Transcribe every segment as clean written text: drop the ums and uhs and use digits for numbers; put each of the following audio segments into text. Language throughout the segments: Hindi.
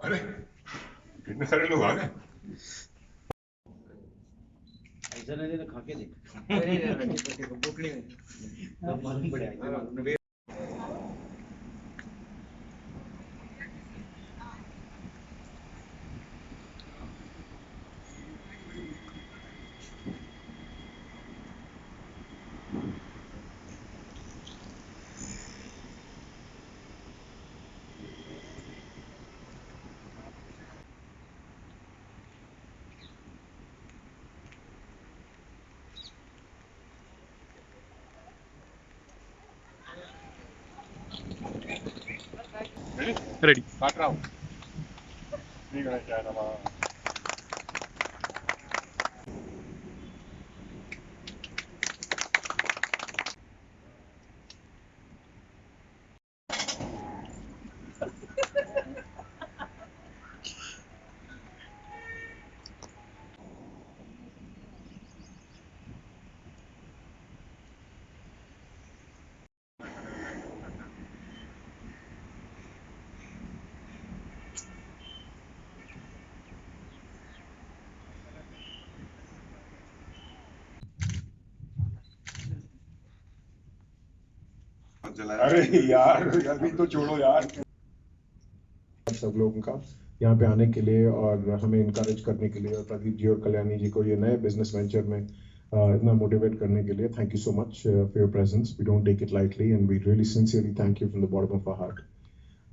अरे कितने सारे लोग आ गए। ऐसा नहीं तो खा के देख। नहीं भूख नहीं है, मालूम पड़ेगा। रेडी काट रहा हूँ। ठीक है क्या नाम अरे यार अभी तो छोड़ो यार। सब लोगों का यहाँ पे आने के लिए और हमें इनकरेज करने के लिए और प्रदीप जी और कल्याणी जी को ये नए बिजनेस वेंचर में इतना मोटिवेट करने के लिए thank you so much for your presence. We don't take it lightly and we really sincerely thank you from the bottom of our heart.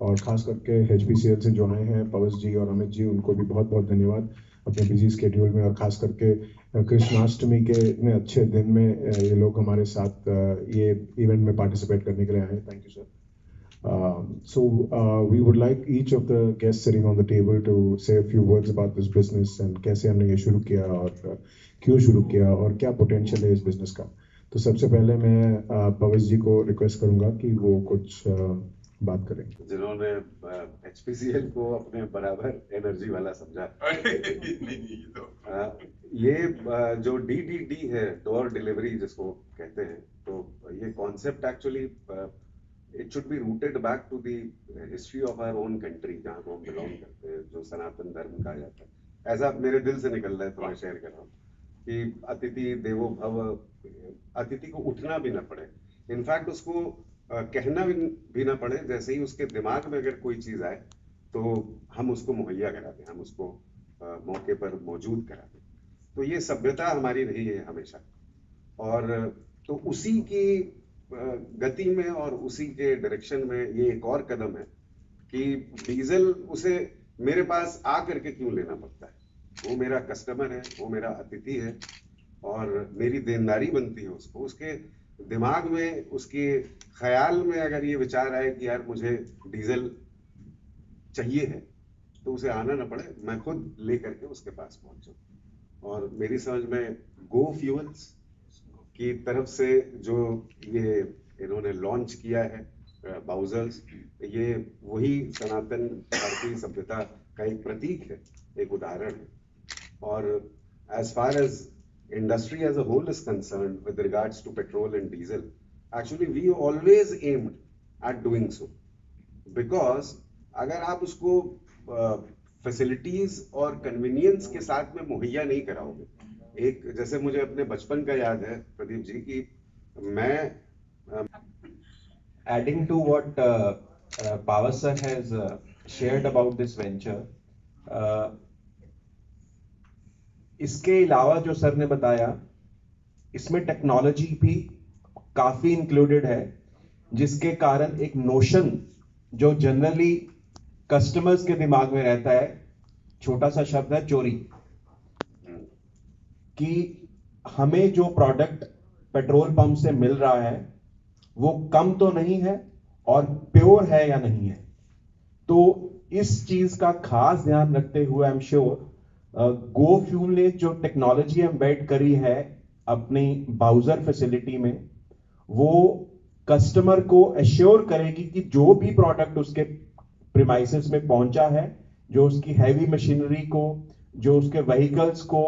और खास करके HPCL से जो आए हैं पवस जी और अमित जी, उनको भी बहुत बहुत धन्यवाद अपने बिजी स्केड्यूल में और खास करके कृष्णाष्टमी के इतने अच्छे दिन में ये लोग हमारे साथ ये इवेंट में पार्टिसिपेट करने के लिए आए। Thank you sir. We would like each of the guests sitting on the table to say a few words about this business and कैसे हमने ये शुरू किया और क्यों शुरू किया और क्या पोटेंशियल है इस बिजनेस का। तो सबसे पहले मैं पवस जी को रिक्वेस्ट करूंगा कि वो कुछ बात करें। जिन्होंने HPCL को अपने बराबर एनर्जी वाला समझा। ये जो DDD है, डोर डिलीवरी जिसको कहते हैं, तो ये concept actually it should be rooted back to the history of our own country, जहाँ को हम बिलोंग करते हैं, जो सनातन धर्म कहा जाता है। ऐसा मेरे दिल से निकल रहा है तो मैं शेयर कर रहा हूँ कि अतिथि देवो भव, अतिथि को उठना भी ना पड़े, इनफैक्ट उसको कहना भी ना पड़े, जैसे ही उसके दिमाग में अगर कोई चीज आए तो हम उसको मुहैया करा दें, हम उसको मौके पर मौजूद करा दें। तो ये सभ्यता हमारी रही है हमेशा, और तो उसी की गति में और उसी के डायरेक्शन में ये एक और कदम है कि डीजल उसे मेरे पास आ करके क्यों लेना पड़ता है। वो मेरा कस्टमर है, वो मेरा अतिथि है, और मेरी देनदारी बनती है उसको, उसके दिमाग में, उसके ख्याल में अगर ये विचार आए कि यार मुझे डीजल चाहिए है, तो उसे आना ना पड़े, मैं खुद ले करके उसके पास पहुंचूं। और मेरी समझ में गो फ्यूल्स की तरफ से जो ये इन्होंने लॉन्च किया है बाउजर्स, ये वही सनातन भारतीय सभ्यता का एक प्रतीक है, एक उदाहरण है। और as far as industry as a whole is concerned with regards to petrol and diesel, actually we always aimed at doing so, because अगर आप उसको फैसिलिटीज और कन्वीनियंस के साथ में मुहैया नहीं कराओगे, एक जैसे मुझे अपने बचपन का याद है प्रदीप जी की मैं adding to what Pavas sir has shared about this venture, इसके अलावा जो सर ने बताया, इसमें टेक्नोलॉजी भी काफी इंक्लूडेड है, जिसके कारण एक नोशन जो जनरली कस्टमर्स के दिमाग में रहता है, छोटा सा शब्द है चोरी, कि हमें जो प्रोडक्ट पेट्रोल पंप से मिल रहा है वो कम तो नहीं है और प्योर है या नहीं है। तो इस चीज का खास ध्यान रखते हुए I am sure go fuel ने जो टेक्नोलॉजी एम्बेड करी है अपनी बाउजर फैसिलिटी में, वो कस्टमर को एश्योर करेगी कि जो भी प्रोडक्ट उसके प्रीमाइसेस में पहुंचा है, जो उसकी हैवी मशीनरी को, जो उसके व्हीकल्स को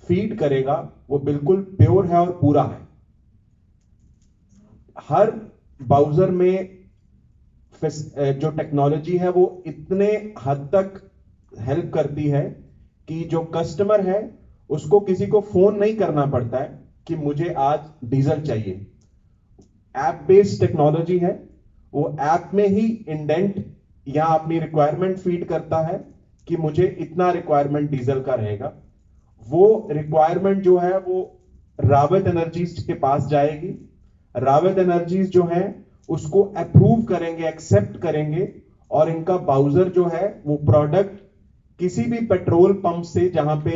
फीड करेगा, वो बिल्कुल प्योर है और पूरा है। हर बाउजर में जो टेक्नोलॉजी है वो इतने हद तक हेल्प करती है कि जो कस्टमर है उसको किसी को फोन नहीं करना पड़ता है कि मुझे आज डीजल चाहिए। ऐप बेस्ड टेक्नोलॉजी है, वो ऐप में ही इंडेंट या अपनी रिक्वायरमेंट फीड करता है कि मुझे इतना रिक्वायरमेंट डीजल का रहेगा। वो रिक्वायरमेंट जो है वो रावत एनर्जीज के पास जाएगी। रावत एनर्जीज जो है उसको अप्रूव करेंगे, एक्सेप्ट करेंगे, और इनका ब्राउजर जो है वो प्रोडक्ट किसी भी पेट्रोल पंप से जहां पे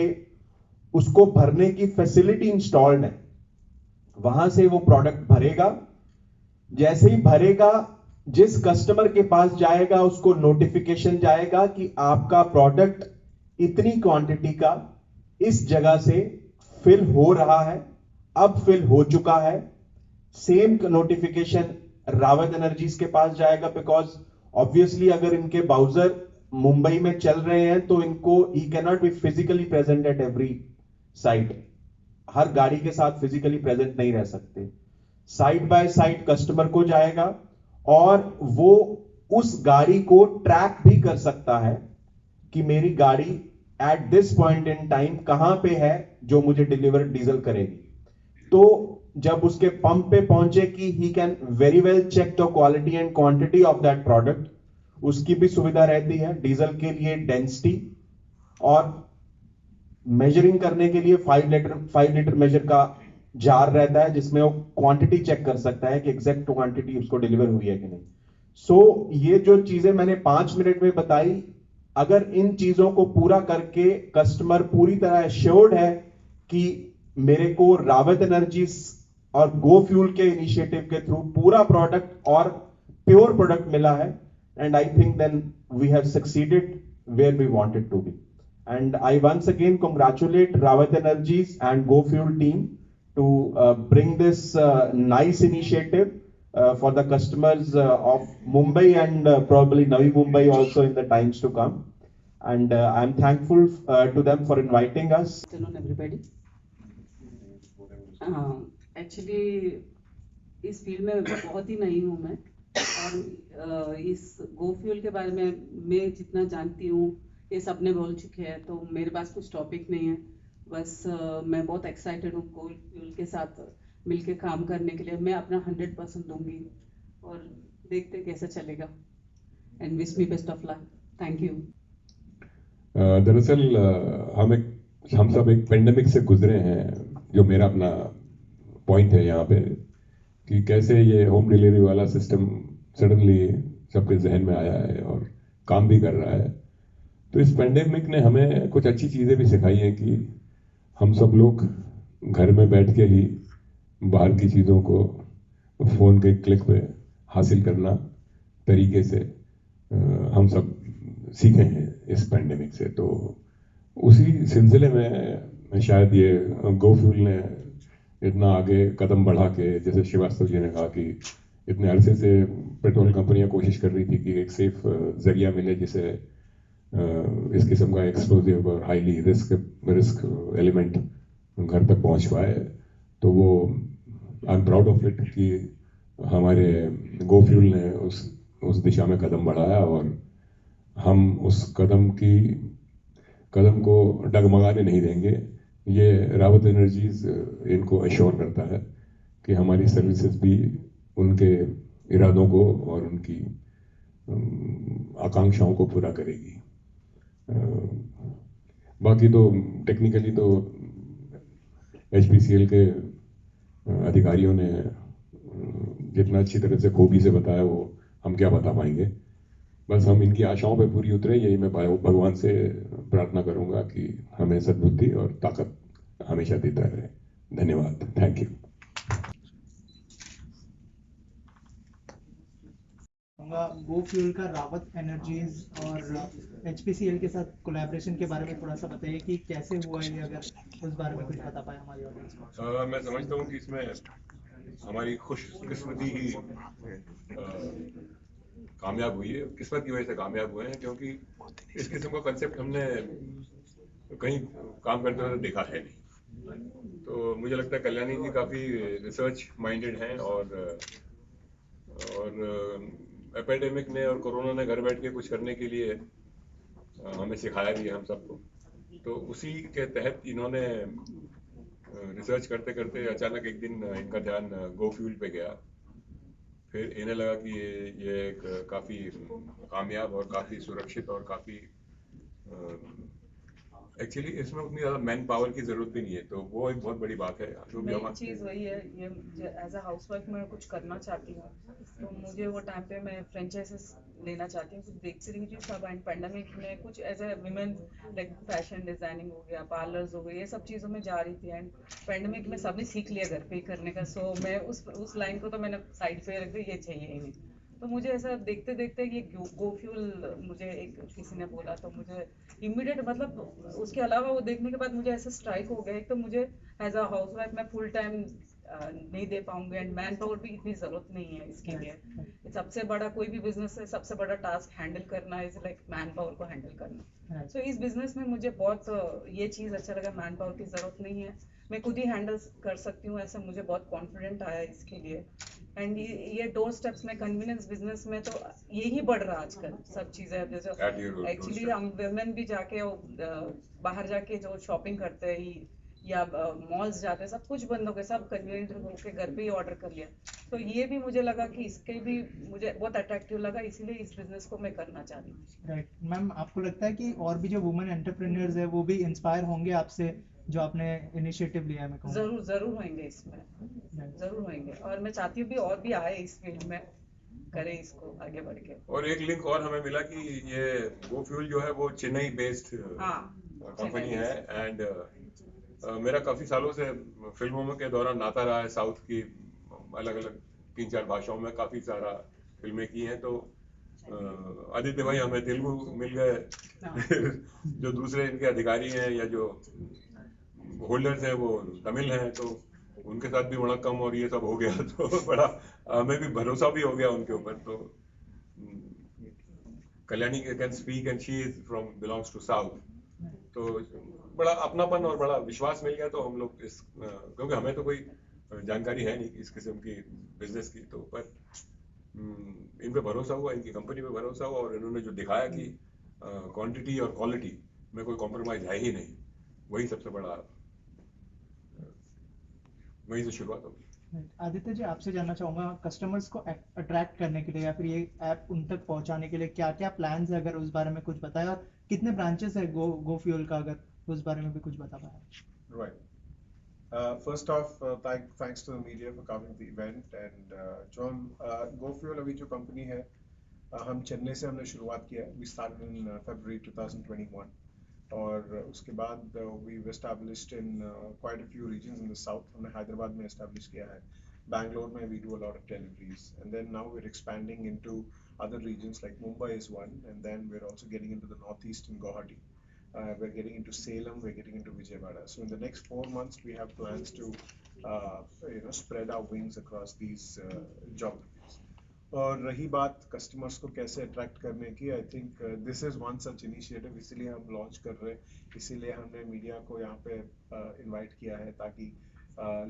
उसको भरने की फैसिलिटी इंस्टॉल्ड है वहां से वो प्रोडक्ट भरेगा। जैसे ही भरेगा, जिस कस्टमर के पास जाएगा उसको नोटिफिकेशन जाएगा कि आपका प्रोडक्ट इतनी क्वांटिटी का इस जगह से फिल हो रहा है, अब फिल हो चुका है। सेम नोटिफिकेशन रावत एनर्जीज के पास जाएगा, बिकॉज ऑब्वियसली अगर इनके ब्राउजर मुंबई में चल रहे हैं तो इनको ही can not be physically present at every site. हर गाड़ी के साथ फिजिकली प्रेजेंट नहीं रह सकते। साइड बाय साइड कस्टमर को जाएगा और वो उस गाड़ी को ट्रैक भी कर सकता है कि मेरी गाड़ी at this point in time कहां पे है जो मुझे डिलीवर डीजल करेगी। तो जब उसके पंप पे पहुंचे कि ही can very well check the quality and quantity of that product, उसकी भी सुविधा रहती है। डीजल के लिए डेंसिटी और मेजरिंग करने के लिए 5 लीटर मेजर का जार रहता है जिसमें वो क्वांटिटी चेक कर सकता है कि एग्जैक्ट क्वांटिटी उसको डिलीवर हुई है कि नहीं। सो ये जो चीजें मैंने 5 मिनट में बताई, अगर इन चीजों को पूरा करके कस्टमर पूरी तरह एश्योर्ड है कि मेरे को रावत एनर्जीज और गो फ्यूल के इनिशिएटिव के थ्रू पूरा प्रोडक्ट और प्योर प्रोडक्ट मिला है, and I think then we have succeeded where we wanted to be. And I once again congratulate Rawat Energies and GoFuel team to bring this nice initiative for the customers of Mumbai and probably Navi Mumbai also in the times to come. And I'm thankful to them for inviting us. Good afternoon, everybody. Actually, इस फील्ड में बहुत ही नई हूँ मैं, और इस GoFuel के बारे में मैं जितना जानती हूँ ये सब ने बोल चुके हैं, तो मेरे पास कुछ टॉपिक नहीं है। बस मैं बहुत एक्साइटेड हूँ GoFuel के साथ मिलके काम करने के लिए। मैं अपना 100% दूंगी और देखते कैसे चलेगा। And wish me best of luck. Thank you. दरअसल हम सब एक पेंडेमिक से गुजरे हैं, जो मेरा अपना पॉइंट है यहाँ पे, कि कैसे ये होम डिलीवरी वाला सिस्टम सडनली सबके जहन में आया है और काम भी कर रहा है। तो इस पेंडेमिक ने हमें कुछ अच्छी चीज़ें भी सिखाई हैं कि हम सब लोग घर में बैठ के ही बाहर की चीज़ों को फ़ोन के क्लिक पे हासिल करना तरीके से हम सब सीखे हैं इस पेंडेमिक से। तो उसी सिलसिले में शायद ये GoFuel ने इतना आगे कदम बढ़ा के, जैसे श्रीवास्तव जी ने कहा कि इतने अरसे से पेट्रोल कंपनियां कोशिश कर रही थी कि एक सेफ जरिया मिले जिसे इस किस्म का एक्सप्लोजिव और हाईली रिस्क एलिमेंट घर तक पहुंच पाए। तो वो I am proud of it कि हमारे GoFuel ने उस दिशा में कदम बढ़ाया, और हम उस कदम को डगमगाने नहीं देंगे। ये रावत एनर्जीज इनको अश्योर करता है कि हमारी सर्विसेज भी उनके इरादों को और उनकी आकांक्षाओं को पूरा करेगी। बाकी तो टेक्निकली तो HPCL के अधिकारियों ने जितना अच्छी तरह से खूबी से बताया वो हम क्या बता पाएंगे। बस हम इनकी आशाओं पे पूरी उतरे, यही मैं भगवान से प्रार्थना करूंगा कि हमें सद्बुद्धि और ताकत हमेशा देता रहे। धन्यवाद। Thank you. GoFuel का रावत एनर्जीज और HPCL के साथ कोलैबोरेशन के बारे में थोड़ा सा बताइए कि कैसे हुआ है, अगर उस बारे में कुछ बता पाए हमारी ऑडियंस को। मैं समझता हूँ कि इसमें हमारी खुशकिस्मती ही कामयाब हुई है, किस्मत की वजह से कामयाब हुए हैं, क्योंकि इस किस्म का कंसेप्ट हमने कहीं काम करते हुए देखा है नहीं। तो मुझे लगता है कल्याणी जी काफ़ी रिसर्च माइंडेड हैं, और एपेडेमिक ने और कोरोना ने घर बैठ के कुछ करने के लिए हमें सिखाया भी है हम सबको। तो उसी के तहत इन्होंने रिसर्च करते करते अचानक एक दिन इनका ध्यान गो फ्यूल पे गया। फिर इन्हें लगा कि ये एक काफ़ी कामयाब और काफ़ी सुरक्षित और काफ़ी एक्चुअली इसमें उतनी ज़्यादा मैन पावर की ज़रूरत भी नहीं है, तो वो एक बहुत बड़ी बात है। जो भी मेन चीज़ वही है, ये एज अ हाउसवाइफ मैं कुछ करना चाहती हूँ, तो मुझे वो टाइम पे मैं फ्रेंचाइजेस लेना चाहती हूँ। कुछ देख रही थी सब एंड पेंडेमिक में कुछ as a women like fashion designing हो गया, पार्लर्स हो गए, ये सब चीज़ों में जा रही थी। एंड पेंडेमिक में सबने सीख लिया घर पे ही करने का, सो मैं उस लाइन को तो मैंने साइड पे रख दी, ये चाहिए ही नहीं। तो मुझे ऐसा देखते देखते ये गो फ्यूल मुझे एक किसी ने बोला, तो मुझे इमीडिएट मतलब उसके अलावा वो देखने के बाद मुझे ऐसा स्ट्राइक हो गया। एक तो मुझे एज अ हाउसवाइफ मैं फुल टाइम नहीं दे पाऊंगी, एंड मैन पावर भी इतनी जरूरत नहीं है इसके लिए। सबसे बड़ा कोई भी बिजनेस है, सबसे बड़ा टास्क हैंडल करना इज लाइक मैन पावर को हैंडल करना। सो इस बिजनेस में मुझे बहुत ये चीज अच्छा लगा, मैन पावर की जरूरत नहीं है, मैं खुद ही हैंडल कर सकती हूँ, ऐसा मुझे बहुत कॉन्फिडेंट आया इसके लिए। एंड ये डोर स्टेप्स में कन्वीनियंस बिजनेस में तो यही बढ़ रहा है आजकल सब चीजें। जैसे At your एक्चुअली doorstep. हम वुमेन भी जाके बाहर जाके जो शॉपिंग करते हैं या मॉल्स जाते हैं, सब कुछ बंद हो गया, सब कन्वीनियंट होके घर पे ही ऑर्डर कर लिया। तो ये भी मुझे लगा कि इसके भी मुझे बहुत अट्रैक्टिव लगा, इसीलिए इस बिजनेस को मैं करना चाह रही हूँ। राइट मैम, आपको लगता है कि और भी जो वुमेन एंटरप्रेन्योर्स है वो भी इंस्पायर होंगे आपसे, जो आपने इनिशिएटिव लिया है? मैं कहूँगा जरूर जरूर होंगे इसमें, जरूर होंगे, और मैं चाहती हूँ भी और भी आए इस फील्ड में, करें इसको आगे बढ़ के। और एक लिंक और हमें मिला कि ये गो फ्यूल जो है वो चेन्नई बेस्ड हाँ, कंपनी है। एंड मेरा काफ़ी सालों से फिल्मों के दौरान नाता रहा है, साउथ की अलग अलग 3-4 भाषाओं में काफ़ी सारा फिल्में की हैं। तो आदित्य भाई हमें तेलुगु मिल गए जो दूसरे इनके अधिकारी हैं या जो होल्डर्स हैं वो तमिल हैं, तो उनके साथ भी बड़ा कम और ये सब हो गया तो बड़ा हमें भी भरोसा भी हो गया उनके ऊपर। तो Kalyani can speak and she is from belongs to south, तो बड़ा अपनापन और बड़ा विश्वास मिल गया। तो हम लोग इस क्योंकि हमें तो कोई जानकारी है नहीं इस किस्म की बिजनेस की, तो पर इन पे भरोसा हुआ, इनकी कंपनी पे भरोसा हुआ, और इन्होंने जो दिखाया कि क्वांटिटी और क्वालिटी में कोई कॉम्प्रोमाइज है ही नहीं, वही सबसे बड़ा वहीं से शुरुआत होगी। आदित्य जी, आपसे जानना चाहूंगा, कस्टमर्स को अट्रैक्ट करने के लिए या फिर ये ऐप उन तक पहुंचाने के लिए क्या क्या प्लान्स है, अगर उस बारे में कुछ बताया, और कितने ब्रांचेस है गो फ्यूल का, अगर उस बारे में भी कुछ बता पाए। Right. First off, thanks to the media for covering the event. And जो हम GoFuel अभी जो कंपनी है, हम चेन्नई से हमने शुरुआत किया। We started in February 2021. और उसके बाद we've established in quite a few regions in the south. हमने हैदराबाद में establish किया है, Bangalore में we do a lot of deliveries, and then now we're expanding into other regions like Mumbai is one, and then we're also getting into the northeast in Guwahati. We're getting into Salem, we're getting into Vijayawada. So in the next 4 months, we have plans to, spread our wings across these geographies. और रही बात कस्टमर्स को कैसे अट्रैक्ट करने की, I think this is one such initiative, इसीलिए हम लॉन्च कर रहे हैं, इसीलिए हमने मीडिया को यहाँ पे इनवाइट किया है, ताकि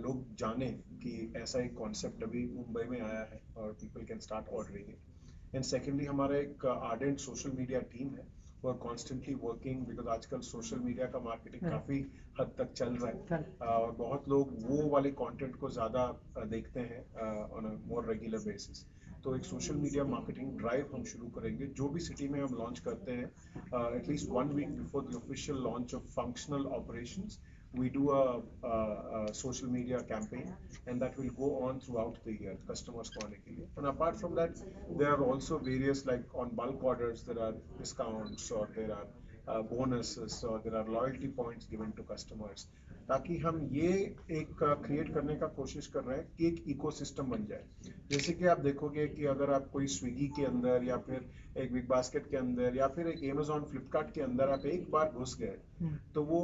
लोग जाने कि ऐसा एक कॉन्सेप्ट अभी मुंबई में आया है और people can start ordering it. And secondly, हमारा एक आर्डेंट सोशल मीडिया टीम है, वो कॉन्स्टेंटली वर्किंग, बिकॉज आजकल सोशल मीडिया का मार्केटिंग काफी हद तक चल रहा है, और बहुत लोग वो वाले कंटेंट को ज्यादा देखते हैं on a more regular basis. तो एक सोशल मीडिया मार्केटिंग ड्राइव हम शुरू करेंगे, जो भी सिटी में हम लॉन्च करते हैं, at least 1 week before the official launch of functional operations, we do a social media campaign, and that will go on throughout the year, customers ko aane ke liye. And apart from that, there are also various, like on bulk orders there are discounts, or there are bonuses, or there are loyalty points given to customers, ताकि हम ये एक क्रिएट करने का कोशिश कर रहे हैं कि एक इकोसिस्टम बन जाए। जैसे कि आप देखोगे कि अगर आप कोई स्विगी के अंदर या फिर एक बिग बास्केट के अंदर या फिर एक अमेज़न फ्लिपकार्ट के अंदर आप एक बार घुस गए, तो वो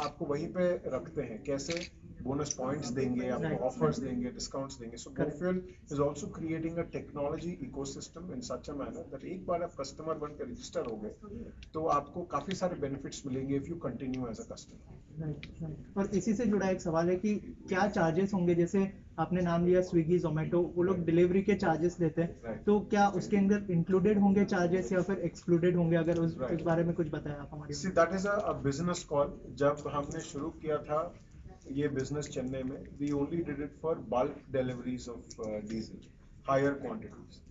आपको वहीं पे रखते हैं। कैसे? बोनस पॉइंट्स देंगे, आपको ऑफर्स देंगे, डिस्काउंट्स देंगे. सो GoFuel is also creating a technology ecosystem in such a manner that एक बार आप कस्टमर बनकर रजिस्टर हो गए तो आपको काफी सारे बेनिफिट्स मिलेंगे if you continue as a customer. और इसी से जुड़ा एक सवाल है कि क्या चार्जेस होंगे, जैसे आपने नाम लिया स्विगी जोमेटो, वो लोग डिलीवरी के चार्जेस देते हैं, तो क्या उसके अंदर इंक्लूडेड होंगे चार्जेस या फिर एक्सक्लूडेड होंगे, अगर उस बारे में कुछ बताया आप हमारे. See, that is a business call. जब हमने शुरू किया था ये बिजनेस चेन्नई में, we only did it for bulk deliveries of diesel, higher quantities.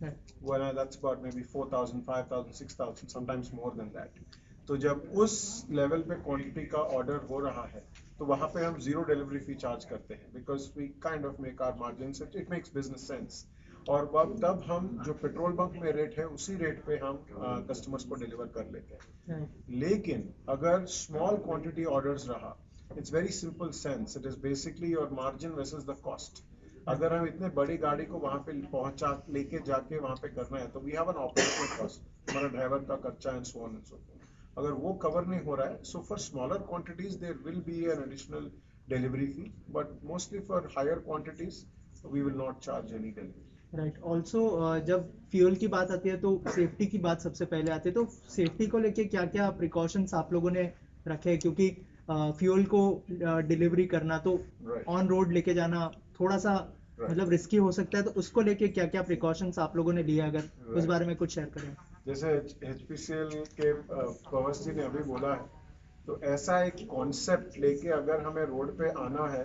Well, that's about maybe 4,000, 5,000, 6,000, sometimes more than that. तो जब उस लेवल पे क्वांटिटी का ऑर्डर हो रहा है तो वहां पे हम जीरो डिलीवरी फी चार्ज करते हैं, because we kind of make our margin, it makes business sense. और तब हम जो पेट्रोल पंप में रेट है उसी रेट पे हम कस्टमर्स को डिलीवर कर लेते हैं. लेकिन अगर स्मॉल क्वांटिटी ऑर्डर्स रहा, it's very simple sense, it is basically your margin versus the cost. अगर हम इतने बड़ी गाड़ी को वहां पे पहुंचा लेके जाके वहां पे करना है तो we have an operational cost, हमारा ड्राइवर का खर्चा and so on and so forth. अगर वो कवर नहीं हो रहा है, so for smaller quantities there will be an additional delivery fee, but mostly for higher quantities we will not charge any delivery. Right. Also जब फ्यूल की बात आती है तो सेफ्टी की बात सबसे पहले आती है, तो सेफ्टी को लेके क्या क्या प्रिकॉशंस आप लोगों ने रखे हैं, क्योंकि फ्यूल को डिलीवरी करना तो ऑन रोड लेके जाना थोड़ा सा मतलब रिस्की हो सकता है, तो उसको लेके क्या क्या प्रिकॉशंस आप लोगों ने लिए, अगर उस बारे में कुछ शेयर करें. जैसे HPCL के पवस जी ने अभी बोला है, तो ऐसा एक कॉन्सेप्ट लेके अगर हमें रोड पे आना है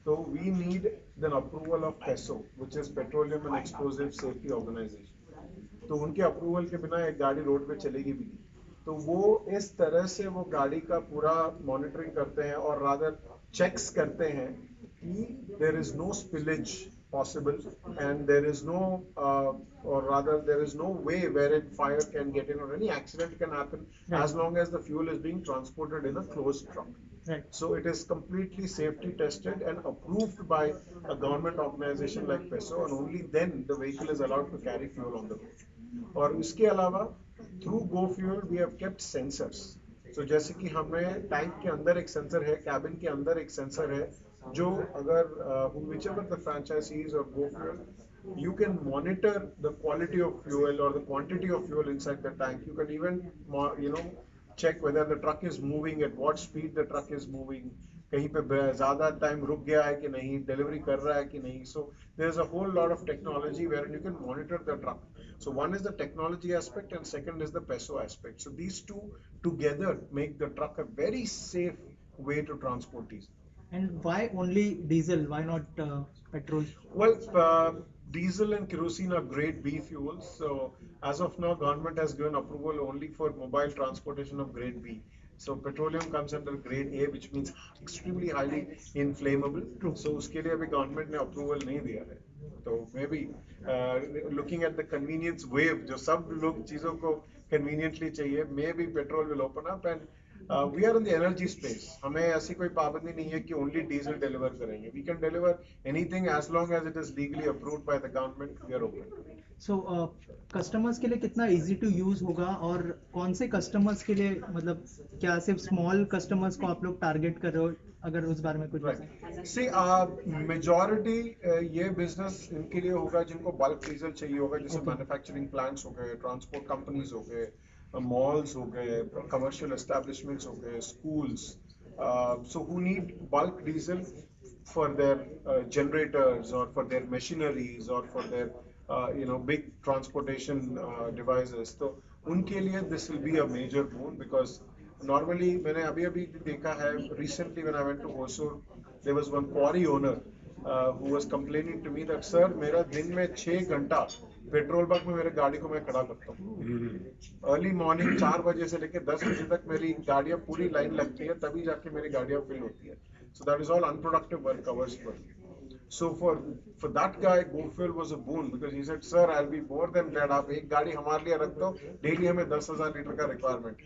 तो we need then approval of PESO, which is petroleum and explosive safety organisation. तो उनके अप्रूवल के बिना एक गाड़ी रोड पे चलेगी भी नहीं. तो वो इस तरह से वो गाड़ी का पूरा मॉनिटरिंग करते हैं और रादर चेक्स करते हैं कि there is no spillage possible and there is no or rather there is no way wherein fire can get in or any accident can happen as long as the fuel is being transported in a closed truck. So it is completely safety tested and approved by a government organization like PESO, and only then the vehicle is allowed to carry fuel on the road. और इसके अलावा through GoFuel we have kept sensors. So जैसे कि हमें टैंक के अंदर एक सेंसर है, कैबिन के अंदर एक सेंसर है, जो अगर whichever the franchisees or GoFuel, you can monitor the quality of fuel or the quantity of fuel inside the tank. You can even check whether the truck is moving, at what speed the truck is moving, कहीं पे ज़्यादा टाइम रुक गया है कि नहीं, डिलीवरी कर रहा है कि नहीं. So there is a whole lot of technology wherein you can monitor the truck. So one is the technology aspect and second is the PESO aspect. So these two together make the truck a very safe way to transport diesel. And why only diesel? Why not petrol? Well, diesel and kerosene are grade B fuels. So as of now, government has given approval only for mobile transportation of grade B. So petroleum comes under grade A, which means extremely highly inflammable. So उसके लिए अभी government ने approval नहीं दिया है. तो maybe looking at the convenience wave, जो सब लोग चीजों को conveniently चाहिए, maybe petrol will open up and we are in the energy space. हमें ऐसी कोई पाबंदी नहीं है कि only diesel deliver करेंगे. We can deliver anything as long as it is legally approved by the government. We are open. So customers के लिए कितना इजी टू यूज होगा, और कौन से कस्टमर्स के लिए, मतलब क्या सिर्फ स्मॉल कस्टमर्स को आप लोग टारगेट कर रहे हो, अगर उस बारे में कुछ बताएं. See, majority ये बिजनेस इनके लिए होगा जिनको बल्क डीजल चाहिए होगा, जैसे मैन्युफैक्चरिंग प्लांट्स हो गए, ट्रांसपोर्ट कंपनीज हो गए, malls हो गए, commercial establishments हो गए, schools, so who need bulk diesel for their generators or for their machineries or for their big transportation devices. तो उनके लिए this will be a major boon, because normally मैंने अभी देखा है, recently when I went to Hosur, there was one quarry owner who was complaining to me that sir, मेरा दिन में 6 घंटा पेट्रोल पंप में मेरे गाड़ी को मैं खड़ा करता हूँ. अर्ली मॉर्निंग 4 बजे से लेकर 10 बजे तक मेरी गाड़ियाँ पूरी लाइन लगती है, तभी जाके मेरी गाड़ियाँ फिल होती है. So that is all unproductive work hours for me. So for that guy, GoFuel was a boon, because he said, sir, I'll be more than glad. आप एक गाड़ी हमारे लिए रख दो, डेली हमें 10,000 लीटर का रिक्वायरमेंट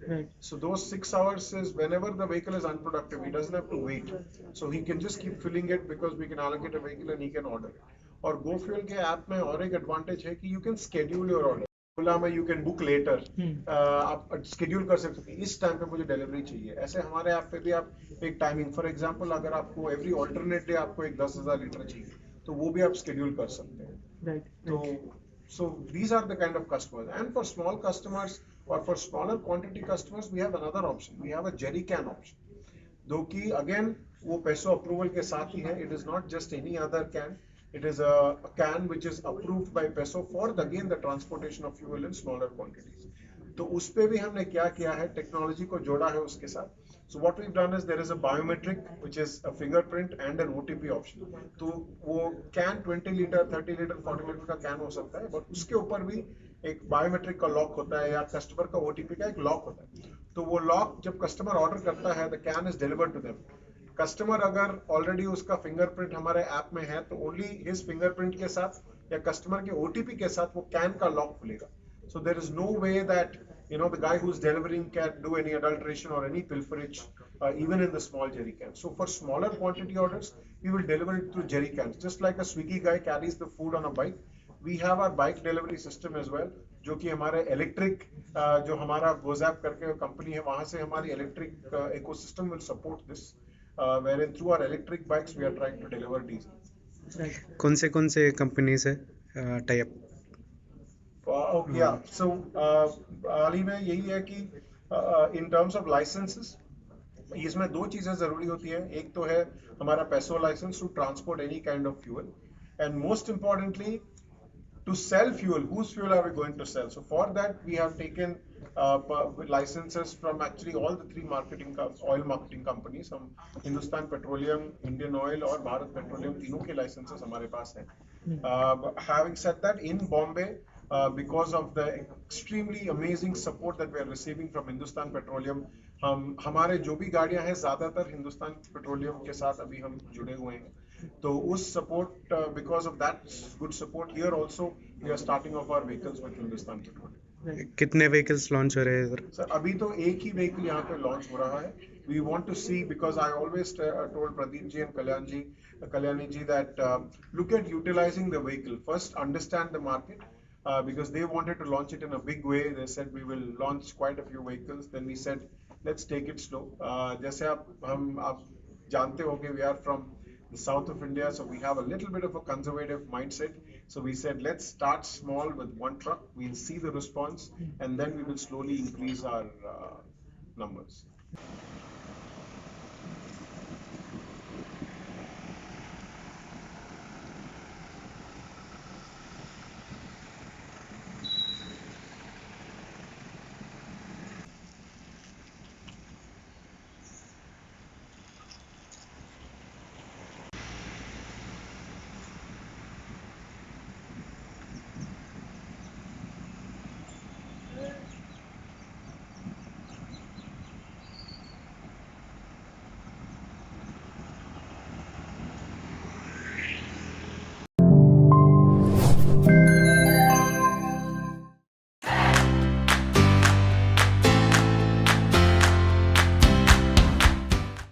है. So those 6 hours is whenever the vehicle is unproductive, he doesn't have to wait. So he can just keep filling it because we can allocate a vehicle and he can order it. और GoFuel के ऐप में और एक एडवांटेज है कि you can schedule your order. ओला में यू कैन बुक लेटर, आप शेड्यूल कर सकते हो इस टाइम पे मुझे डिलीवरी चाहिए। ऐसे हमारे ऐप पे भी आप एक टाइमिंग, फॉर एग्जांपल अगर आपको एवरी ऑल्टरनेट डे आपको एक 10,000 लीटर चाहिए तो वो भी आप शेड्यूल कर सकते हैं। राइट। तो so these are the kind of customers, and for small customers or for smaller quantity customers we have another option, we have a jerry can option, though ki again वो PESO approval के साथ ही है, it is not just any other can, it is a can which is approved by PESO for again the transportation of fuel in smaller quantities। तो उस पे भी हमने क्या किया है, टेक्नोलॉजी को जोड़ा है उसके साथ। So what we've done is there is a biometric which is a fingerprint and an OTP option। तो वो कैन 20 लीटर 30 लीटर 40 लीटर का कैन हो सकता है, बट उसके ऊपर भी एक बायोमेट्रिक का लॉक होता है या कस्टमर का OTP का एक लॉक होता है। तो वो लॉक जब कस्टमर ऑर्डर करता है, the can is delivered to them. Customer अगर ऑलरेडी उसका फिंगरप्रिंट हमारे ऐप में है तो ओनली हिज फिंगरप्रिंट के साथ या कस्टमर के OTP के साथ वो कैन का लॉक खुलेगा। So there is no way that the guy who's delivering can do any adulteration or any pilferage, even in the small jerry cans. So for smaller quantity orders, we will deliver it through jerry cans. Just like a Swiggy guy carries the food on a bike, we have our bike delivery system as well, जो कि हमारे इलेक्ट्रिक जो हमारा गोजैप करके कंपनी है वहां से हमारी electric ecosystem will support this, wherein through our electric bikes we are trying to deliver diesel. कौन से कंपनी से टाई अप? So हाल ही में यही है कि in terms of licenses इसमें दो चीजें जरूरी होती है। एक तो है हमारा PESO license to transport any kind of fuel, and most importantly to sell fuel, whose fuel are we going to sell? So for that we have taken licenses from actually all the three oil marketing companies। हम हिंदुस्तान पेट्रोलियम, इंडियन ऑयल और भारत पेट्रोलियम तीनों के लाइसेंसेस हमारे पास हैं। Having said that, in Bombay, because of the extremely amazing support that we are receiving from Hindustan Petroleum, हमारे जो भी गाड़ियां हैं ज्यादातर हिंदुस्तान पेट्रोलियम के साथ अभी हम जुड़े हुए हैं। तो उस support, because of that good support, here also we are starting off our vehicles with Hindustan Petroleum। कितने व्हीकल्स लॉन्च हो रहे हैं इधर? सर अभी तो एक ही व्हीकल यहाँ पे लॉन्च हो रहा है। We want to see, because I always told Pradeep ji and Kalyani ji that look at utilizing the vehicle first, understand the market, because they wanted to launch it in a big way. They said we will launch quite a few vehicles, then we said let's take it slow। जैसे आप जानते होंगे, we are from the south of India, so we have a little bit of a conservative mindset, so we said let's start small with one truck, we'll see the response and then we will slowly increase our numbers।